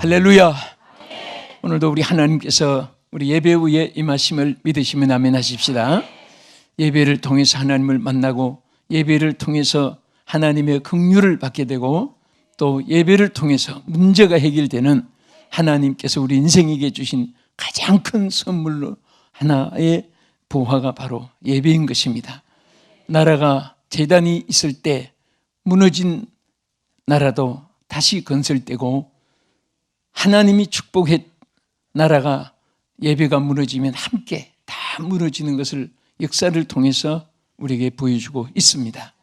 할렐루야. 오늘도 우리 하나님께서 우리 예배 후에 임하심을 믿으시면 아멘 하십시다. 예배를 통해서 하나님을 만나고 예배를 통해서 하나님의 긍휼을 받게 되고 또 예배를 통해서 문제가 해결되는 하나님께서 우리 인생에게 주신 가장 큰 선물로 하나의 보화가 바로 예배인 것입니다. 나라가 재단이 있을 때 무너진 나라도 다시 건설되고 하나님이 축복해 나라가 예배가 무너지면 함께 다 무너지는 것을 역사를 통해서 우리에게 보여주고 있습니다.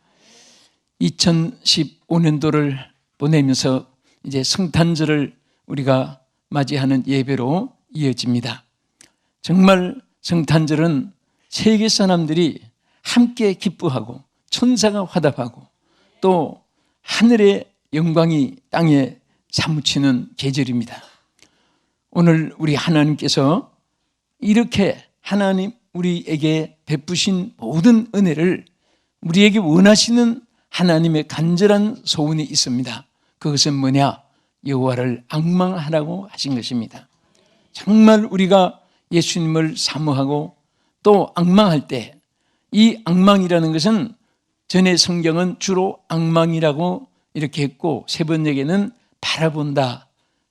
2015년도를 보내면서 이제 성탄절을 우리가 맞이하는 예배로 이어집니다. 정말 성탄절은 세계 사람들이 함께 기뻐하고 천사가 화답하고 또 하늘의 영광이 땅에 사무치는 계절입니다. 오늘 우리 하나님께서 이렇게 하나님 우리에게 베푸신 모든 은혜를 우리에게 원하시는 하나님의 간절한 소원이 있습니다. 그것은 뭐냐? 여호와를 앙망하라고 하신 것입니다. 정말 우리가 예수님을 사모하고 또 앙망할 때 이 앙망이라는 것은 전에 성경은 주로 앙망이라고 이렇게 했고 세 번역에는 바라본다,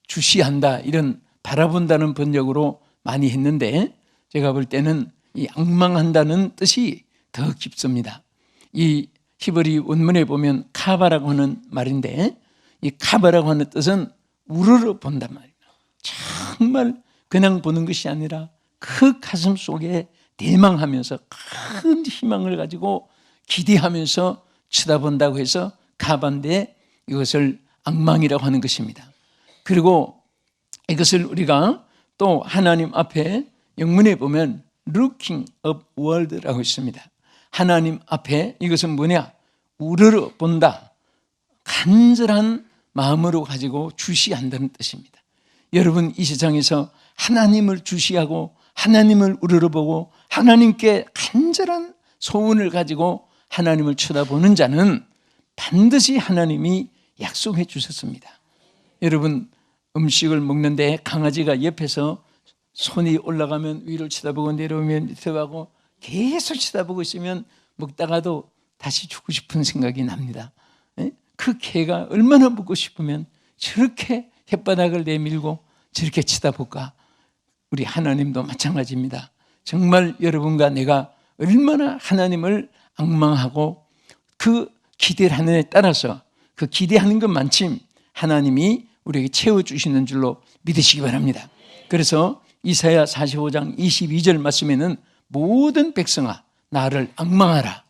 주시한다 이런 바라본다는 번역으로 많이 했는데 제가 볼 때는 이 앙망한다는 뜻이 더 깊습니다. 이 히브리 원문에 보면 카바라고 하는 말인데 이 카바라고 하는 뜻은 우러러 본단 말이에요. 정말 그냥 보는 것이 아니라 그 가슴 속에 대망하면서 큰 희망을 가지고 기대하면서 쳐다본다고 해서 카바인데 이것을 앙망이라고 하는 것입니다. 그리고 이것을 우리가 또 하나님 앞에 영문에 보면 looking upward라고 있습니다. 하나님 앞에 이것은 뭐냐? 우러러 본다. 간절한 마음으로 가지고 주시한다는 뜻입니다. 여러분 이 세상에서 하나님을 주시하고 하나님을 우러러보고 하나님께 간절한 소원을 가지고 하나님을 쳐다보는 자는 반드시 하나님이 약속해 주셨습니다. 여러분 음식을 먹는데 강아지가 옆에서 손이 올라가면 위를 쳐다보고 내려오면 밑에 가고 계속 쳐다보고 있으면 먹다가도 다시 주고 싶은 생각이 납니다. 그 개가 얼마나 먹고 싶으면 저렇게 혓바닥을 내밀고 저렇게 쳐다볼까? 우리 하나님도 마찬가지입니다. 정말 여러분과 내가 얼마나 하나님을 앙망하고 그 기대를 하는 데 따라서 그 기대하는 것만큼 하나님이 우리에게 채워주시는 줄로 믿으시기 바랍니다. 그래서 이사야 45장 22절 말씀에는 모든 백성아 나를 앙망하라.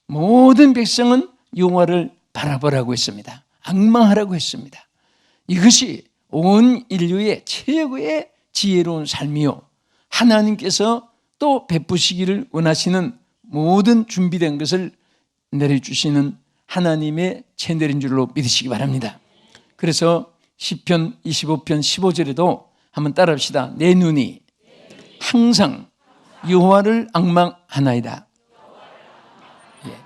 모든 백성은 여호와를 바라보라고 했습니다. 앙망하라고 했습니다. 이것이 온 인류의 최고의 지혜로운 삶이요 하나님께서 또 베푸시기를 원하시는 모든 준비된 것을 내려주시는 하나님의 채널인 줄로 믿으시기 바랍니다. 그래서 시편 25편 15절에도 한번 따라합시다. 내 눈이 항상 여호와를 앙망하나이다. 예.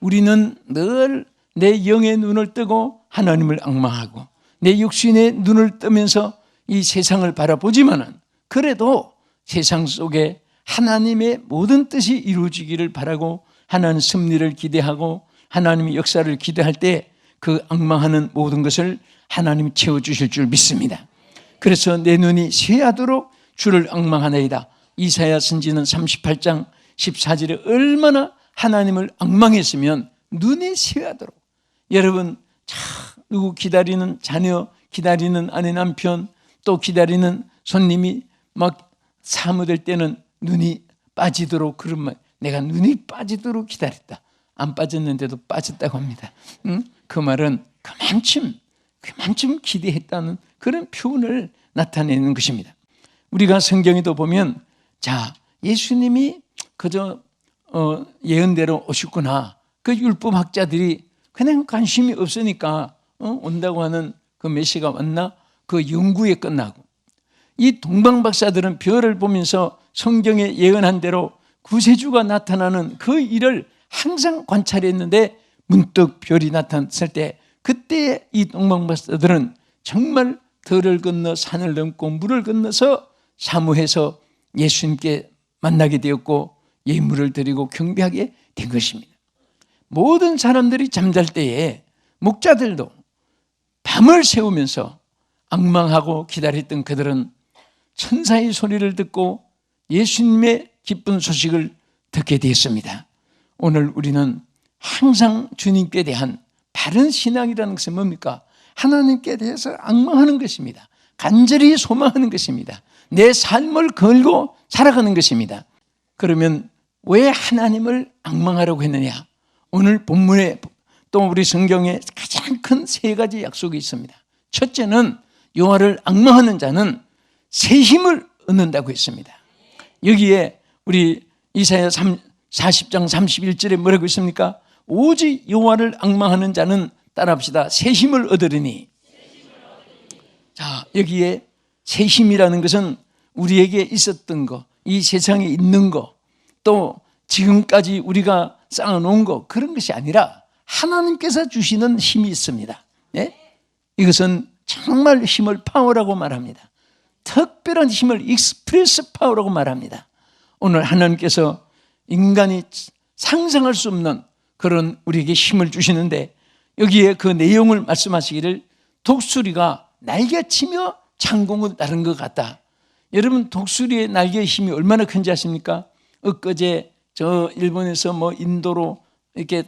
우리는 늘 내 영의 눈을 뜨고 하나님을 앙망하고 내 육신의 눈을 뜨면서 이 세상을 바라보지만은 그래도 세상 속에 하나님의 모든 뜻이 이루어지기를 바라고 하나님 섭리를 기대하고 하나님의 역사를 기대할 때 그 앙망하는 모든 것을 하나님이 채워주실 줄 믿습니다. 그래서 내 눈이 쇠하도록 주를 앙망하나이다. 이사야 선지는 38장 14절에 얼마나 하나님을 앙망했으면 눈이 쇠하도록. 여러분 누구 기다리는 자녀, 기다리는 아내 남편, 또 기다리는 손님이 막 사무될 때는 눈이 빠지도록 그런 말, 내가 눈이 빠지도록 기다렸다. 안 빠졌는데도 빠졌다고 합니다. 그 말은 그만큼 기대했다는 그런 표현을 나타내는 것입니다. 우리가 성경에도 보면 자 예수님이 그저 예언대로 오셨구나. 그 율법학자들이 그냥 관심이 없으니까 온다고 하는 그 메시가 왔나? 그 연구에 끝나고 이 동방박사들은 별을 보면서 성경에 예언한 대로 구세주가 나타나는 그 일을 항상 관찰했는데 문득 별이 나타났을 때 그때 이 동방박사들은 정말 들을 건너 산을 넘고 물을 건너서 사무해서 예수님께 만나게 되었고 예물을 드리고 경배하게 된 것입니다. 모든 사람들이 잠잘 때에 목자들도 밤을 새우면서 앙망하고 기다렸던 그들은 천사의 소리를 듣고 예수님의 기쁜 소식을 듣게 되었습니다. 오늘 우리는 항상 주님께 대한 바른 신앙이라는 것은 뭡니까? 하나님께 대해서 앙망하는 것입니다. 간절히 소망하는 것입니다. 내 삶을 걸고 살아가는 것입니다. 그러면 왜 하나님을 앙망하려고 했느냐? 오늘 본문에 또 우리 성경에 가장 큰 세 가지 약속이 있습니다. 첫째는 여호와를 앙망하는 자는 새 힘을 얻는다고 했습니다. 여기에 우리 이사야 40장 31절에 뭐라고 있습니까? 오직 여호와를 앙망하는 자는 따라합시다. 새 힘을 얻으리니. 자, 여기에 새 힘이라는 것은 우리에게 있었던 거, 이 세상에 있는 거, 또 지금까지 우리가 쌓아놓은 거, 그런 것이 아니라 하나님께서 주시는 힘이 있습니다. 예? 이것은 정말 힘을 파워라고 말합니다. 특별한 힘을 익스프레스 파워라고 말합니다. 오늘 하나님께서 인간이 상상할 수 없는 그런 우리에게 힘을 주시는데 여기에 그 내용을 말씀하시기를 독수리가 날개치며 창공을 나른 것 같다. 여러분, 독수리의 날개의 힘이 얼마나 큰지 아십니까? 엊그제 저 일본에서 인도로 이렇게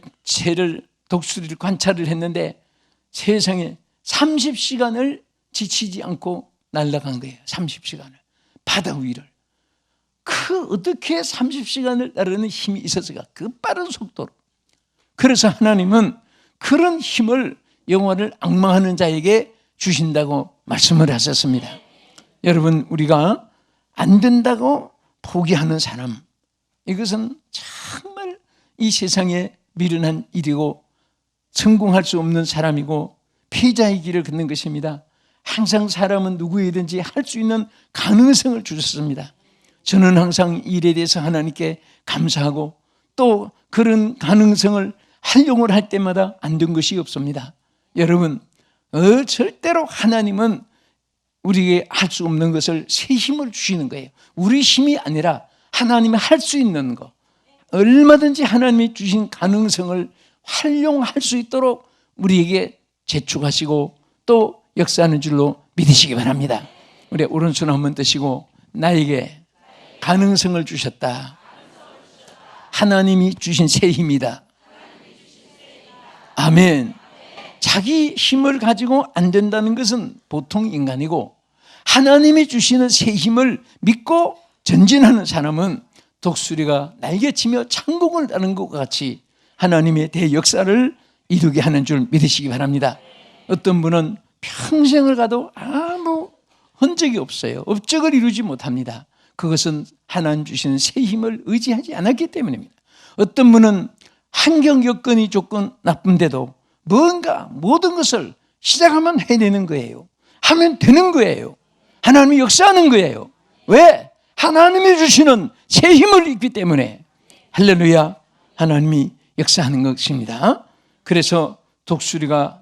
독수리를 관찰을 했는데 세상에 30시간을 지치지 않고 날아간 거예요. 30시간을. 바다 위를. 어떻게 30시간을 나르는 힘이 있었을까? 그 빠른 속도로. 그래서 하나님은 그런 힘을 영혼을 앙망하는 자에게 주신다고 말씀을 하셨습니다. 여러분, 우리가 안 된다고 포기하는 사람, 이것은 정말 이 세상에 미련한 일이고 성공할 수 없는 사람이고 피자의 길을 걷는 것입니다. 항상 사람은 누구이든지 할 수 있는 가능성을 주셨습니다. 저는 항상 일에 대해서 하나님께 감사하고 또 그런 가능성을 활용을 할 때마다 안 된 것이 없습니다. 여러분, 절대로 하나님은 우리에게 할 수 없는 것을 새 힘을 주시는 거예요. 우리 힘이 아니라 하나님이 할 수 있는 거, 얼마든지 하나님이 주신 가능성을 활용할 수 있도록 우리에게 제축하시고 또 역사하는 줄로 믿으시기 바랍니다. 우리 오른손 한번 드시고 나에게 가능성을 주셨다. 하나님이 주신 새 힘이다. 아멘. 자기 힘을 가지고 안 된다는 것은 보통 인간이고 하나님이 주시는 새 힘을 믿고 전진하는 사람은 독수리가 날개치며 창공을 나는 것과 같이 하나님의 대역사를 이루게 하는 줄 믿으시기 바랍니다. 어떤 분은 평생을 가도 아무 흔적이 없어요. 업적을 이루지 못합니다. 그것은 하나님 주시는 새 힘을 의지하지 않았기 때문입니다. 어떤 분은 환경 여건이 조금 나쁜데도 뭔가 모든 것을 시작하면 해내는 거예요. 하면 되는 거예요. 하나님이 역사하는 거예요. 왜? 하나님이 주시는 새 힘을 입기 때문에. 할렐루야. 하나님이 역사하는 것입니다. 그래서 독수리가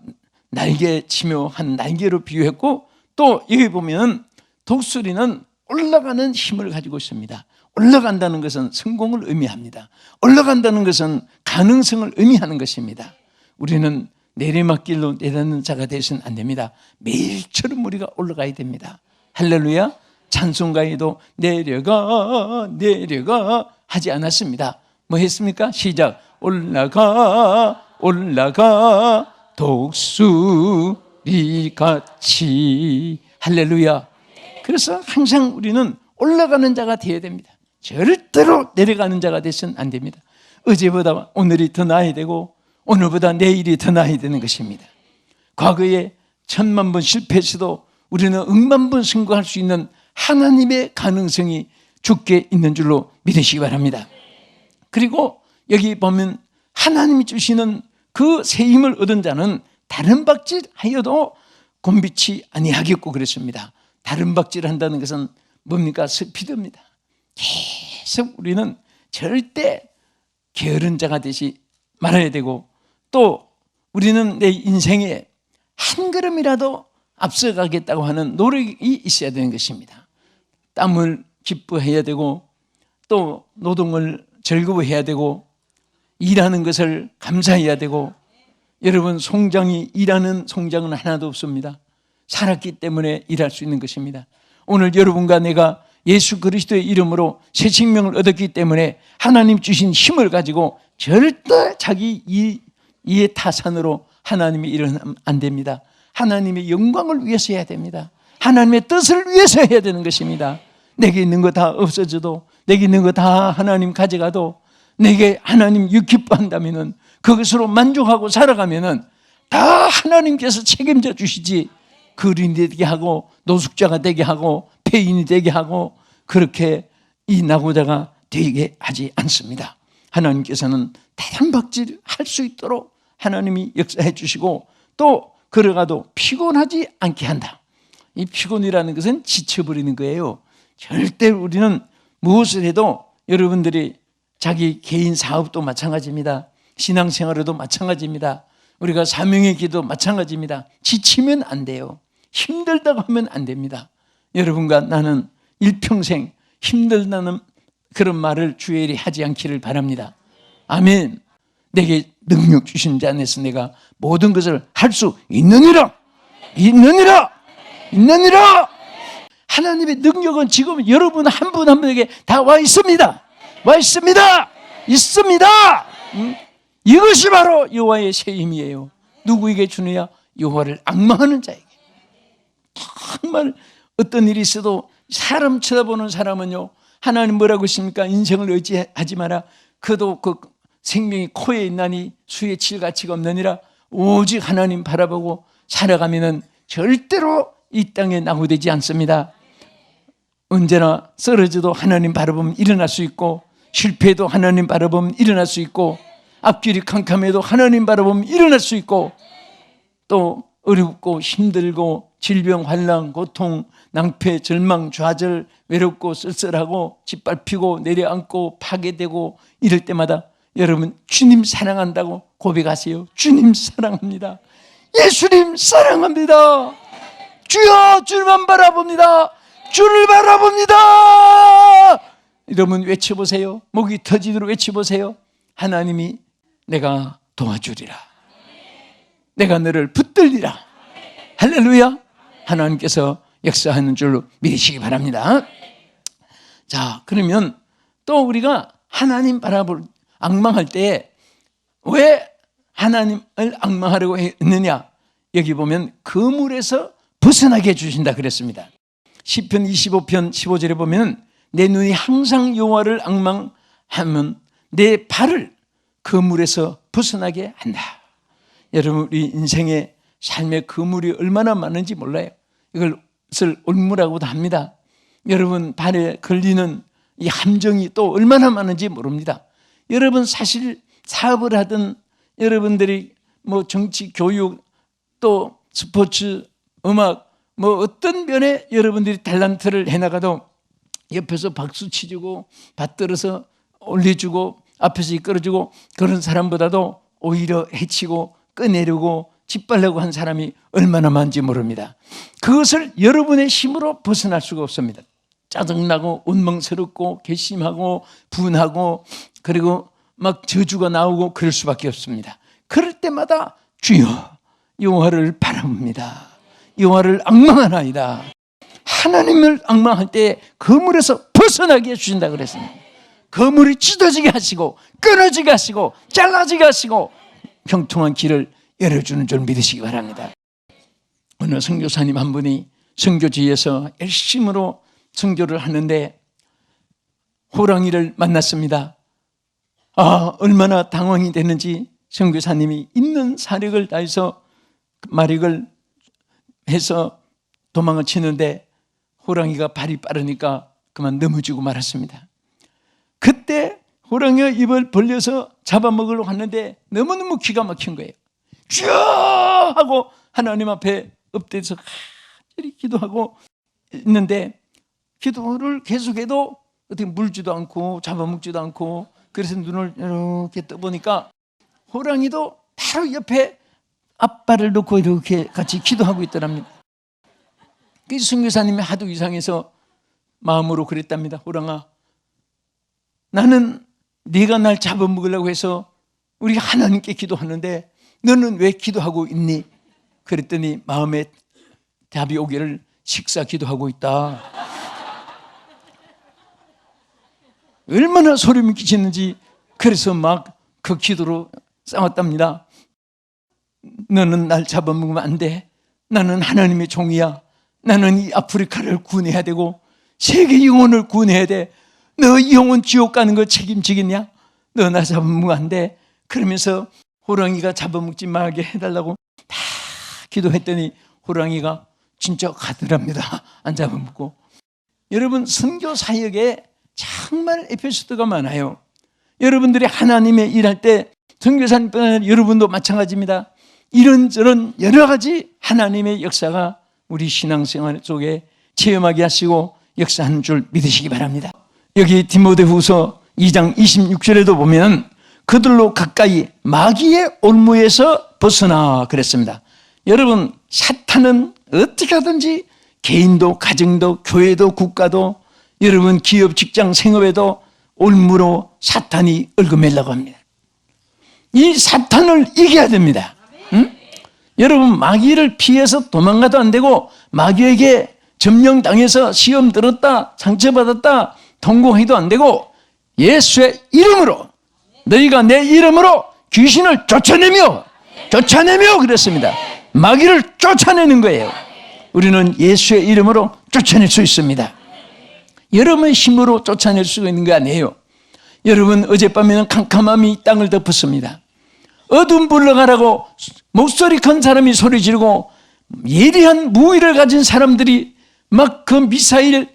날개치며 한 날개로 비유했고 또 여기 보면 독수리는 올라가는 힘을 가지고 있습니다. 올라간다는 것은 성공을 의미합니다. 올라간다는 것은 가능성을 의미하는 것입니다. 우리는 내리막길로 내려가는 자가 되서는 안 됩니다. 매일처럼 우리가 올라가야 됩니다. 할렐루야. 찬송가에도 내려가 하지 않았습니다. 뭐 했습니까? 시작. 올라가 독수리같이. 할렐루야. 그래서 항상 우리는 올라가는 자가 되어야 됩니다. 절대로 내려가는 자가 되서는 안 됩니다. 어제보다 오늘이 더 나아야 되고 오늘보다 내일이 더 나아야 되는 것입니다. 과거에 1000만 번 실패했어도 우리는 100만 번 성공할 수 있는 하나님의 가능성이 주께 있는 줄로 믿으시기 바랍니다. 그리고 여기 보면 하나님이 주시는 그 새 힘을 얻은 자는 다른 박질하여도 곤비치 아니하겠고 그랬습니다. 다른 박질을 한다는 것은 뭡니까? 스피드입니다. 계속 우리는 절대 게으른 자가 되지 말아야 되고 또 우리는 내 인생에 한 걸음이라도 앞서가겠다고 하는 노력이 있어야 되는 것입니다. 땀을 기뻐해야 되고 또 노동을 즐거워해야 되고 일하는 것을 감사해야 되고, 여러분 송장이 일하는 송장은 하나도 없습니다. 살았기 때문에 일할 수 있는 것입니다. 오늘 여러분과 내가 예수 그리스도의 이름으로 새 생명을 얻었기 때문에 하나님 주신 힘을 가지고 절대 자기 이해 타산으로 하나님의 일은 안 됩니다. 하나님의 영광을 위해서 해야 됩니다. 하나님의 뜻을 위해서 해야 되는 것입니다. 내게 있는 거 다 없어져도, 내게 있는 거 다 하나님 가져가도, 내게 하나님 기뻐한다면은, 그것으로 만족하고 살아가면은 다 하나님께서 책임져 주시지, 거린이 되게 하고 노숙자가 되게 하고 폐인이 되게 하고 그렇게 이 낙오자가 되게 하지 않습니다. 하나님께서는 대단박질 할 수 있도록 하나님이 역사해 주시고, 또 걸어가도 피곤하지 않게 한다. 이 피곤이라는 것은 지쳐버리는 거예요. 절대 우리는 무엇을 해도, 여러분들이 자기 개인 사업도 마찬가지입니다. 신앙생활에도 마찬가지입니다. 우리가 사명의 기도 마찬가지입니다. 지치면 안 돼요. 힘들다고 하면 안 됩니다. 여러분과 나는 일평생 힘들다는 그런 말을 주일에 하지 않기를 바랍니다. 아멘. 내게 능력 주신 자 안에서 내가 모든 것을 할 수 있느니라. 있느니라. 있느니라. 하나님의 능력은 지금 여러분 한 분 한 분에게 다 와 있습니다. 와 있습니다. 있습니다. 이것이 바로 여호와의 새 힘이에요. 누구에게 주느냐? 여호와를 앙망하는 자에게. 정말 어떤 일이 있어도 사람 쳐다보는 사람은요, 하나님 뭐라고 하십니까? 인생을 의지하지 마라. 그도 그 생명이 코에 있나니 수에 칠 가치가 없느니라. 오직 하나님 바라보고 살아가면은 절대로 이 땅에 낙오되지 않습니다. 언제나 쓰러져도 하나님 바라보면 일어날 수 있고, 실패해도 하나님 바라보면 일어날 수 있고, 앞길이 캄캄해도 하나님 바라보면 일어날 수 있고, 또 어렵고 힘들고 질병, 환난, 고통, 낭패, 절망, 좌절, 외롭고 쓸쓸하고 짓밟히고 내려앉고 파괴되고 이럴 때마다 여러분 주님 사랑한다고 고백하세요. 주님 사랑합니다. 예수님 사랑합니다. 주여 주님만 바라봅니다. 주를 바라봅니다. 여러분 외쳐보세요. 목이 터지도록 외쳐보세요. 하나님이 내가 도와주리라. 내가 너를 붙들리라. 할렐루야. 하나님께서 역사하는 줄로 믿으시기 바랍니다. 자, 그러면 또 우리가 하나님 바라볼 앙망할 때 왜 하나님을 앙망하려고 했느냐? 여기 보면 그물에서 벗어나게 해주신다 그랬습니다. 시편 25편 15절에 보면 내 눈이 항상 여호와를 앙망하면 내 발을 그물에서 벗어나게 한다. 여러분 우리 인생의 삶의 그물이 얼마나 많은지 몰라요. 이것을 올무라고도 합니다. 여러분 발에 걸리는 이 함정이 또 얼마나 많은지 모릅니다. 여러분 사실 사업을 하든 여러분들이 뭐 정치, 교육, 또 스포츠, 음악 뭐 어떤 면에 여러분들이 탤런트를 해나가도 옆에서 박수 치주고 받들어서 올려주고 앞에서 이끌어주고 그런 사람보다도 오히려 해치고 꺼내려고 짓밟으려고 한 사람이 얼마나 많은지 모릅니다. 그것을 여러분의 힘으로 벗어날 수가 없습니다. 짜증나고 원망스럽고 괘씸하고 분하고 그리고 막 저주가 나오고 그럴 수밖에 없습니다. 그럴 때마다 주여 여호와를 바라봅니다. 여호와를 앙망하나이다. 하나님을 앙망할 때 그물에서 벗어나게 해주신다 그랬습니다. 그물이 찢어지게 하시고 끊어지게 하시고 잘라지게 하시고 평통한 길을 열어주는 줄 믿으시기 바랍니다. 어느 선교사님 한 분이 선교지에서 열심으로 선교를 하는데 호랑이를 만났습니다. 얼마나 당황이 되는지 선교사님이 있는 사력을 다해서 마력을 해서 도망을 치는데 호랑이가 발이 빠르니까 그만 넘어지고 말았습니다. 그때 호랑이가 입을 벌려서 잡아먹으려고 하는데 너무너무 기가 막힌 거예요. 주여 하고 하나님 앞에 엎드려서 간절히 기도하고 있는데 기도를 계속해도 어떻게 물지도 않고 잡아먹지도 않고 그래서 눈을 이렇게 떠보니까 호랑이도 바로 옆에 앞발을 놓고 이렇게 같이 기도하고 있더랍니다. 그 선교사님이 하도 이상해서 마음으로 그랬답니다. 호랑아, 나는 네가 날 잡아먹으려고 해서 우리 하나님께 기도하는데 너는 왜 기도하고 있니? 그랬더니 마음에 답이 오기를 식사 기도하고 있다. 얼마나 소름이 끼치는지. 그래서 막 그 기도로 싸웠답니다. 너는 날 잡아먹으면 안 돼. 나는 하나님의 종이야. 나는 이 아프리카를 구원해야 되고 세계 영혼을 구원해야 돼. 너 이 영혼 지옥 가는 거 책임지겠냐? 너 나 잡아먹으면 안 돼. 그러면서 호랑이가 잡아먹지 말게 해달라고 다 기도했더니 호랑이가 진짜 가더랍니다. 안 잡아먹고. 여러분, 선교 사역에 정말 에피소드가 많아요. 여러분들이 하나님의 일할 때 선교사님뿐 아니라 여러분도 마찬가지입니다. 이런저런 여러 가지 하나님의 역사가 우리 신앙생활 속에 체험하게 하시고 역사하는 줄 믿으시기 바랍니다. 여기 디모데후서 2장 26절에도 보면 그들로 가까이 마귀의 올무에서 벗어나 그랬습니다. 여러분, 사탄은 어떻게 하든지 개인도 가정도 교회도 국가도 여러분 기업 직장 생업에도 올무로 사탄이 얽어매려고 합니다. 이 사탄을 이겨야 됩니다. 응? 여러분, 마귀를 피해서 도망가도 안 되고 마귀에게 점령당해서 시험 들었다 상처받았다 통곡해도 안 되고 예수의 이름으로, 너희가 내 이름으로 귀신을 쫓아내며 그랬습니다. 마귀를 쫓아내는 거예요. 우리는 예수의 이름으로 쫓아낼 수 있습니다. 여러분의 힘으로 쫓아낼 수 있는 게 아니에요. 여러분, 어젯밤에는 캄캄함이 땅을 덮었습니다. 어둠 불러가라고 목소리 큰 사람이 소리 지르고 예리한 무기를 가진 사람들이 막 그 미사일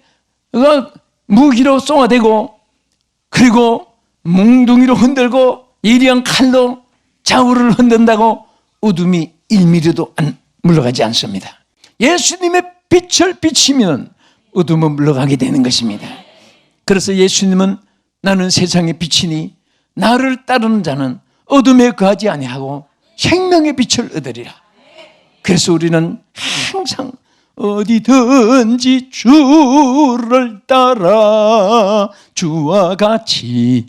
무기로 쏘아대고 그리고 몽둥이로 흔들고 예리한 칼로 좌우를 흔든다고 어둠이 1mm도 물러가지 않습니다. 예수님의 빛을 비치면 어둠은 물러가게 되는 것입니다. 그래서 예수님은 나는 세상의 빛이니 나를 따르는 자는 어둠에 거하지 아니하고 생명의 빛을 얻으리라. 그래서 우리는 항상 어디든지 주를 따라 주와 같이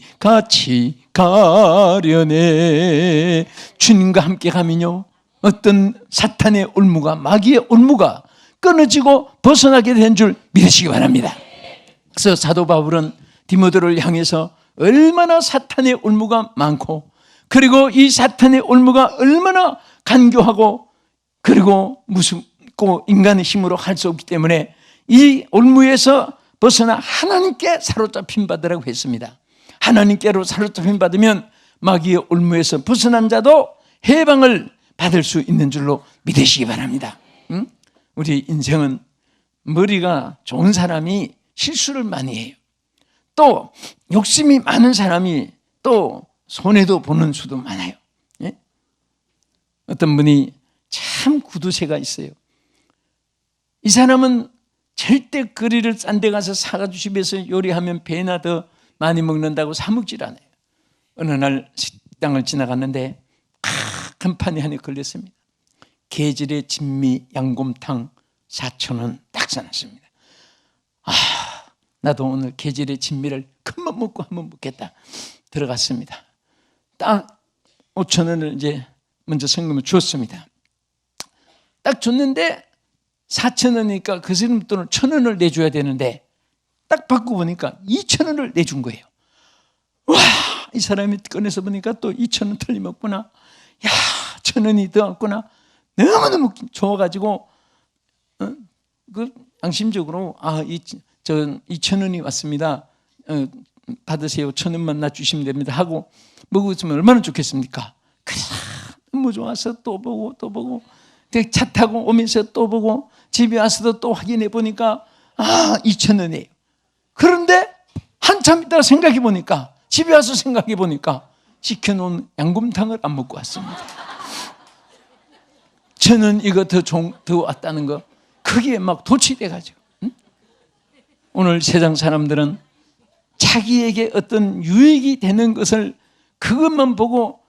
가려네. 주님과 함께 가면요, 어떤 사탄의 올무가, 마귀의 올무가 끊어지고 벗어나게 된 줄 믿으시기 바랍니다. 그래서 사도 바울은 디모데를 향해서 얼마나 사탄의 올무가 많고 그리고 이 사탄의 올무가 얼마나 간교하고 그리고 무섭고 인간의 힘으로 할 수 없기 때문에 이 올무에서 벗어나 하나님께 사로잡힌 바다라고 했습니다. 하나님께로 사로잡힌 받으면 마귀의 올무에서 벗어난 자도 해방을 받을 수 있는 줄로 믿으시기 바랍니다. 응? 우리 인생은 머리가 좋은 사람이 실수를 많이 해요. 또 욕심이 많은 사람이 또 손해도 보는 수도 많아요. 예? 어떤 분이 참 구두쇠가 있어요. 이 사람은 절대 거리를 싼 데 가서 사가지고 집에서 요리하면 배나 더 많이 먹는다고 사 먹질 않아요. 어느 날 식당을 지나갔는데 큰 판이 하나 걸렸습니다. 게질의 진미 양곰탕 4,000원 딱 써놨습니다. 나도 오늘 게질의 진미를 큰맘 먹고 한번 먹겠다. 들어갔습니다. 딱 5,000원을 이제 먼저 성금을 주었습니다. 딱 줬는데 4,000원이니까 그 사람 돈을 1,000원을 내줘야 되는데 딱 받고 보니까 2,000원을 내준 거예요. 와, 이 사람이 꺼내서 보니까 또 2,000원 틀림없구나. 야, 1,000원이 더 왔구나. 너무너무 좋아가지고 그 양심적으로 2,000원이 왔습니다. 받으세요. 1,000원만 놔주시면 됩니다. 하고 먹었으면 얼마나 좋겠습니까? 그래서 너무 좋아서 또 보고 차 타고 오면서 또 보고 집에 와서도 또 확인해 보니까 2,000원이에요. 그런데 한참 있다가 생각해 보니까 집에 와서 생각해 보니까 시켜놓은 양곰탕을 안 먹고 왔습니다. 저는 이거 더 왔다는 거 거기에 막 도취돼가지고 오늘 세상 사람들은 자기에게 어떤 유익이 되는 것을 그것만 보고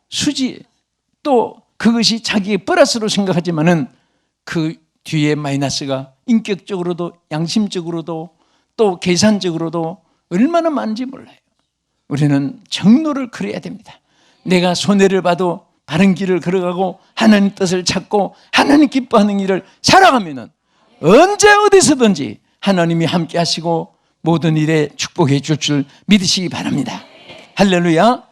또 그것이 자기의 플러스로 생각하지만은 그 뒤에 마이너스가 인격적으로도 양심적으로도 또 계산적으로도 얼마나 많은지 몰라요. 우리는 정로를 그려야 됩니다. 내가 손해를 봐도 바른 길을 걸어가고 하나님 뜻을 찾고 하나님 기뻐하는 일을 살아가면은 언제 어디서든지 하나님이 함께 하시고 모든 일에 축복해 줄 줄 믿으시기 바랍니다. 할렐루야.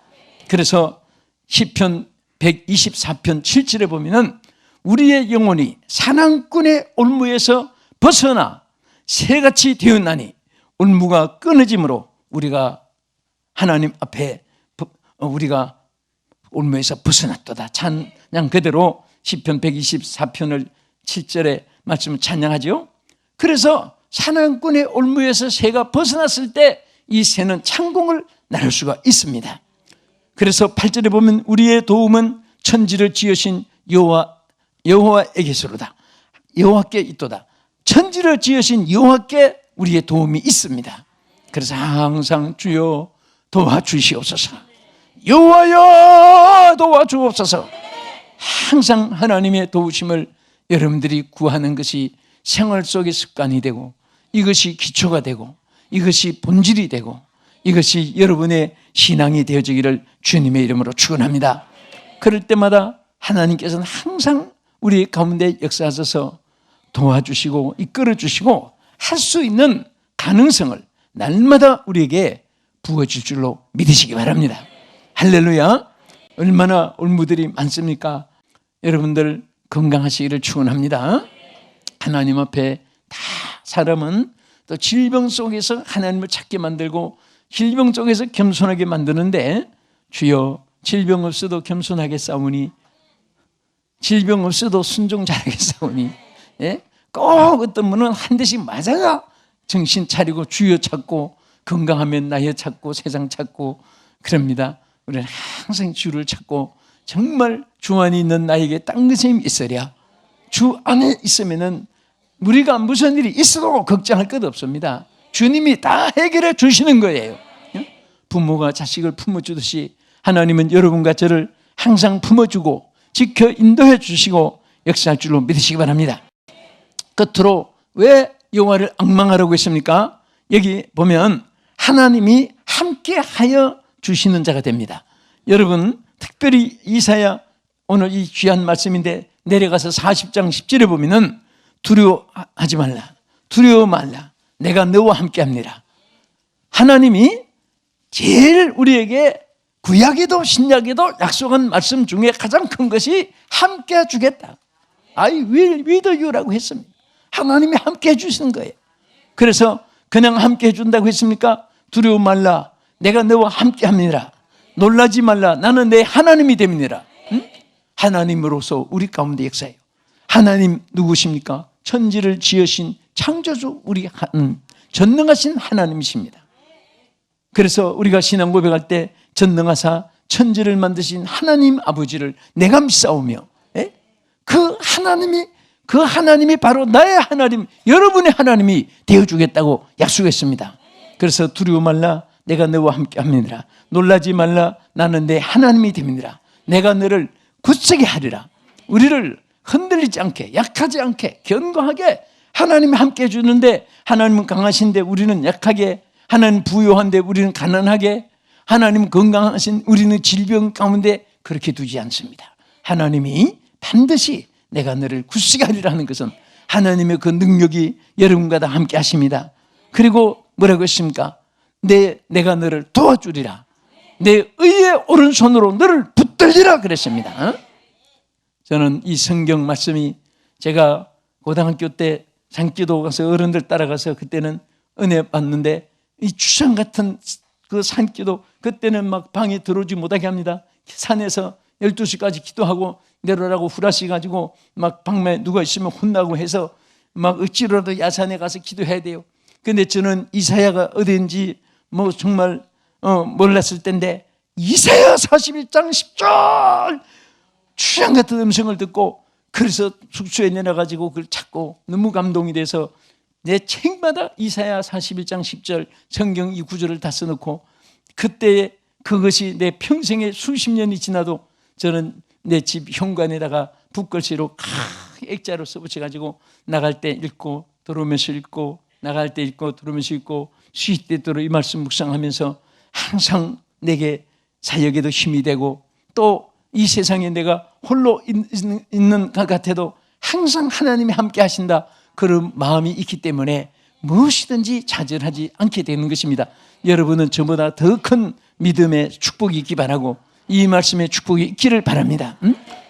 그래서 시편 124편 7절에 보면은 우리의 영혼이 사냥꾼의 올무에서 벗어나 새같이 되었나니 올무가 끊어짐으로 우리가 하나님 앞에 우리가 올무에서 벗어났도다. 찬양 그대로 시편 124편을 7절에 말씀을 찬양하죠. 그래서 사냥꾼의 올무에서 새가 벗어났을 때 이 새는 창공을 나를 수가 있습니다. 그래서 8절에 보면 우리의 도움은 천지를 지으신 여호와에게서로다. 여호와께 있도다. 천지를 지으신 여호와께 우리의 도움이 있습니다. 그래서 항상 주여 도와주시옵소서, 여호와여 도와주옵소서. 항상 하나님의 도우심을 여러분들이 구하는 것이 생활 속의 습관이 되고 이것이 기초가 되고 이것이 본질이 되고 이것이 여러분의 신앙이 되어지기를 주님의 이름으로 축원합니다. 그럴 때마다 하나님께서는 항상 우리 가운데 역사하셔서 도와주시고 이끌어주시고 할 수 있는 가능성을 날마다 우리에게 부어줄 줄로 믿으시기 바랍니다. 할렐루야. 얼마나 올무들이 많습니까? 여러분들 건강하시기를 축원합니다. 하나님 앞에 다 사람은 또 질병 속에서 하나님을 찾게 만들고 질병 속에서 겸손하게 만드는데 주여 질병 없어도 겸손하게 싸우니 질병 없어도 순종 잘하게 싸우니 예? 꼭 어떤 분은 한 대씩 맞아야 정신 차리고 주여 찾고 건강하면 나여 찾고 세상 찾고 그럽니다. 우리는 항상 주를 찾고 정말 주 안에 있는 나에게 딴것이 있으랴. 주 안에 있으면은 우리가 무슨 일이 있어도 걱정할 것 없습니다. 주님이 다 해결해 주시는 거예요. 부모가 자식을 품어주듯이 하나님은 여러분과 저를 항상 품어주고 지켜 인도해 주시고 역사할 줄로 믿으시기 바랍니다. 끝으로 왜 여호와를 앙망하라고 했습니까? 여기 보면 하나님이 함께하여 주시는 자가 됩니다. 여러분 특별히 이사야 오늘 이 귀한 말씀인데 내려가서 40장 10절에 보면은 두려워하지 말라, 두려워 말라, 내가 너와 함께합니다. 하나님이 제일 우리에게 구약에도 신약에도 약속한 말씀 중에 가장 큰 것이 함께 해주겠다. I will with you라고 했습니다. 하나님이 함께 해주시는 거예요. 그래서 그냥 함께 해준다고 했습니까? 두려워 말라, 내가 너와 함께합니다. 놀라지 말라, 나는 내 하나님이 됩니다. 응? 하나님으로서 우리 가운데 역사해요. 하나님 누구십니까? 천지를 지으신 창조주 우리 전능하신 하나님이십니다. 그래서 우리가 신앙 고백할 때 전능하사 천지를 만드신 하나님 아버지를 내가 믿사오며 그 하나님이 바로 나의 하나님, 여러분의 하나님이 되어주겠다고 약속했습니다. 그래서 두려워 말라, 내가 너와 함께합니다. 놀라지 말라, 나는 내 하나님이 됩니다. 내가 너를 굳세게 하리라. 우리를 흔들리지 않게, 약하지 않게, 견고하게 하나님이 함께 해주는데 하나님은 강하신데 우리는 약하게, 하나님 부유한데 우리는 가난하게, 하나님 건강하신 우리는 질병 가운데 그렇게 두지 않습니다. 하나님이 반드시 내가 너를 굳세게 하리라 하는 것은 하나님의 그 능력이 여러분과 다 함께 하십니다. 그리고 뭐라고 했습니까? 내가 너를 도와주리라. 내 의의 오른손으로 너를 붙들리라 그랬습니다. 저는 이 성경 말씀이 제가 고등학교 때 산기도 가서 어른들 따라가서 그때는 은혜 받는데 이 주상 같은 그 산기도 그때는 막 방에 들어오지 못하게 합니다. 산에서 12시까지 기도하고 내려라고 후라시 가지고 막 방에 누가 있으면 혼나고 해서 막 억지로라도 야산에 가서 기도해야 돼요. 근데 저는 이사야가 어딘지 뭐 정말 몰랐을 때인데 이사야 41장 10절 추장 같은 음성을 듣고 그래서 숙소에 내려가지고 그걸 찾고 너무 감동이 돼서 내 책마다 이사야 41장 10절 성경 이 구절을 다 써놓고 그때 그것이 내 평생에 수십 년이 지나도 저는 내 집 현관에다가 붓글씨로 액자로 써붙여가지고 나갈 때 읽고 들어오면서 읽고 나갈 때 읽고 들어오면서 읽고 쉴 때도 이 말씀 묵상하면서 항상 내게 사역에도 힘이 되고 또 이 세상에 내가 홀로 있는 것 같아도 항상 하나님이 함께 하신다 그런 마음이 있기 때문에 무엇이든지 좌절하지 않게 되는 것입니다. 여러분은 저보다 더 큰 믿음의 축복이 있기 바라고 이 말씀의 축복이 있기를 바랍니다.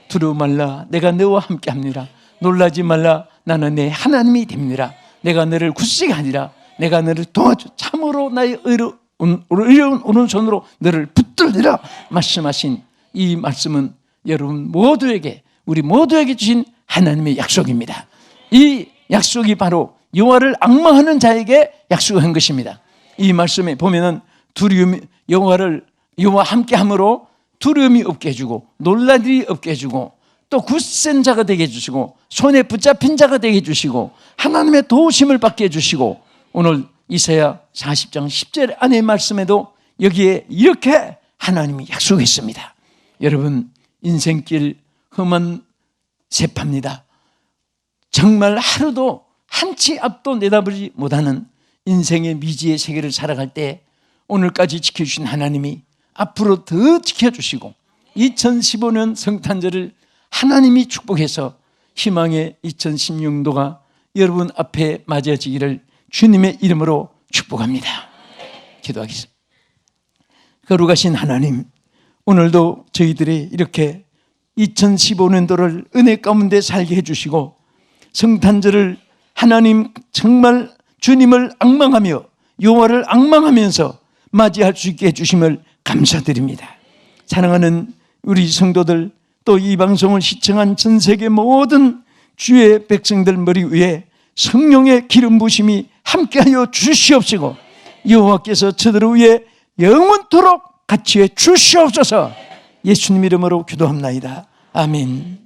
두려워 말라 내가 너와 함께 합니다. 놀라지 말라 나는 내 하나님이 됩니다. 내가 너를 굳세게 하리라. 내가 너를 도와줘 참으로 나의 의로운 오른손으로 너를 붙들리라 말씀하신 이 말씀은 여러분 모두에게 우리 모두에게 주신 하나님의 약속입니다. 이 약속이 바로 여호와를 앙망하는 자에게 약속한 것입니다. 이 말씀에 보면은 여호와 함께함으로 두려움이 없게 해주고 놀랄 일이 없게 해주고 또 굳센 자가 되게 해주시고 손에 붙잡힌 자가 되게 해주시고 하나님의 도우심을 받게 해주시고 오늘 이사야 40장 10절 안의 말씀에도 여기에 이렇게 하나님이 약속했습니다. 여러분 인생길 험한 세파입니다. 정말 하루도 한치 앞도 내다보지 못하는 인생의 미지의 세계를 살아갈 때 오늘까지 지켜주신 하나님이 앞으로 더 지켜주시고 2015년 성탄절을 하나님이 축복해서 희망의 2016년도가 여러분 앞에 맞이하기를 주님의 이름으로 축복합니다. 기도하겠습니다. 거룩하신 하나님, 오늘도 저희들이 이렇게 2015년도를 은혜 가운데 살게 해주시고 성탄절을 하나님 정말 주님을 앙망하며 여호와를 앙망하면서 맞이할 수 있게 해주심을 감사드립니다. 사랑하는 우리 성도들 또 이 방송을 시청한 전 세계 모든 주의 백성들 머리 위에 성령의 기름 부심이 함께하여 주시옵시고 여호와께서 저들 위에 영원토록 같이 해 주시옵소서. 예수님 이름으로 기도합나이다. 아멘.